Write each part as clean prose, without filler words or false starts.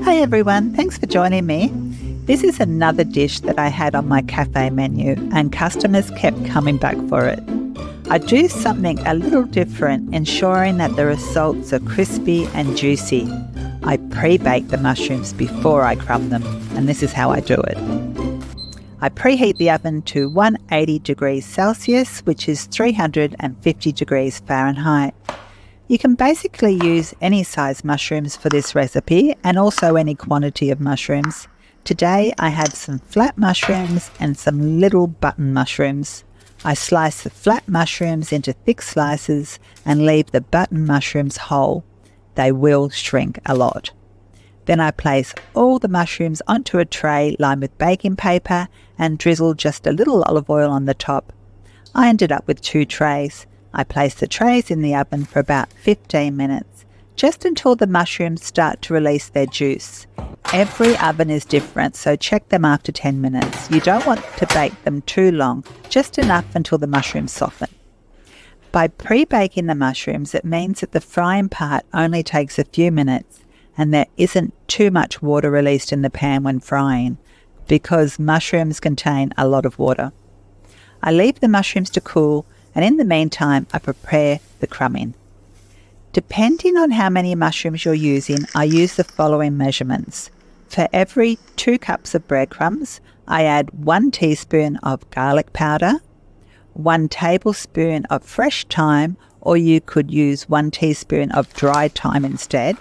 Hey everyone, thanks for joining me. This is another dish that I had on my cafe menu and customers kept coming back for it. I do something a little different, ensuring that the results are crispy and juicy. I pre-bake the mushrooms before I crumb them, and this is how I do it. I preheat the oven to 180 degrees Celsius, which is 350 degrees Fahrenheit. You can basically use any size mushrooms for this recipe and also any quantity of mushrooms. Today I had some flat mushrooms and some little button mushrooms. I slice the flat mushrooms into thick slices and leave the button mushrooms whole. They will shrink a lot. Then I place all the mushrooms onto a tray lined with baking paper and drizzle just a little olive oil on the top. I ended up with 2 trays. I place the trays in the oven for about 15 minutes, just until the mushrooms start to release their juice. Every oven is different, so check them after 10 minutes. You don't want to bake them too long, just enough until the mushrooms soften. By pre-baking the mushrooms, it means that the frying part only takes a few minutes and there isn't too much water released in the pan when frying, because mushrooms contain a lot of water. I leave the mushrooms to cool, and in the meantime, I prepare the crumbing. Depending on how many mushrooms you're using, I use the following measurements. For every 2 cups of breadcrumbs, I add 1 teaspoon of garlic powder, 1 tablespoon of fresh thyme, or you could use 1 teaspoon of dried thyme instead,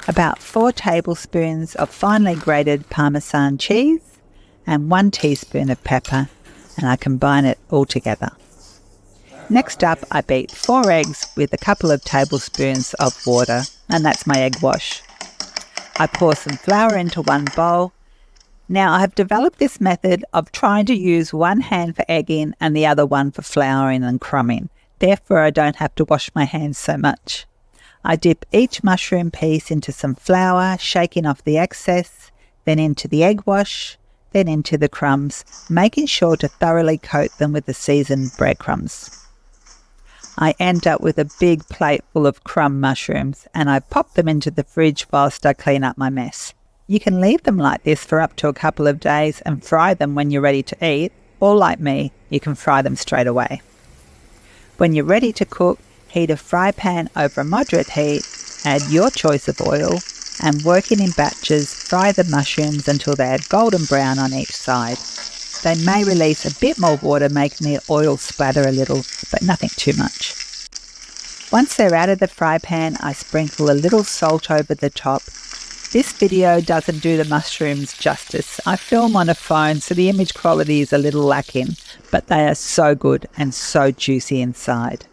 about 4 tablespoons of finely grated Parmesan cheese, and 1 teaspoon of pepper, and I combine it all together. Next up, I beat 4 eggs with a couple of tablespoons of water, and that's my egg wash. I pour some flour into 1 bowl. Now, I have developed this method of trying to use one hand for egging and the other one for flouring and crumbing. Therefore, I don't have to wash my hands so much. I dip each mushroom piece into some flour, shaking off the excess, then into the egg wash, then into the crumbs, making sure to thoroughly coat them with the seasoned breadcrumbs. I end up with a big plate full of crumb mushrooms, and I pop them into the fridge whilst I clean up my mess. You can leave them like this for up to a couple of days and fry them when you're ready to eat, or like me, you can fry them straight away. When you're ready to cook, heat a fry pan over a moderate heat, add your choice of oil, and working in batches, fry the mushrooms until they are golden brown on each side. They may release a bit more water, making the oil splatter a little, but nothing too much. Once they're out of the fry pan, I sprinkle a little salt over the top. This video doesn't do the mushrooms justice. I film on a phone, so the image quality is a little lacking, but they are so good and so juicy inside.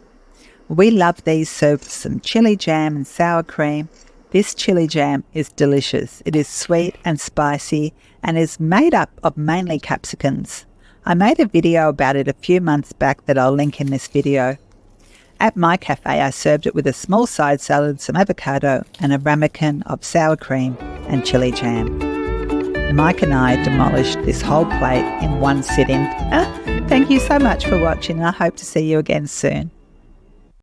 We love these served with some chilli jam and sour cream. This chilli jam is delicious. It is sweet and spicy and is made up of mainly capsicums. I made a video about it a few months back that I'll link in this video. At my cafe, I served it with a small side salad, some avocado, and a ramekin of sour cream and chilli jam. Mike and I demolished this whole plate in one sitting. Thank you so much for watching, and I hope to see you again soon.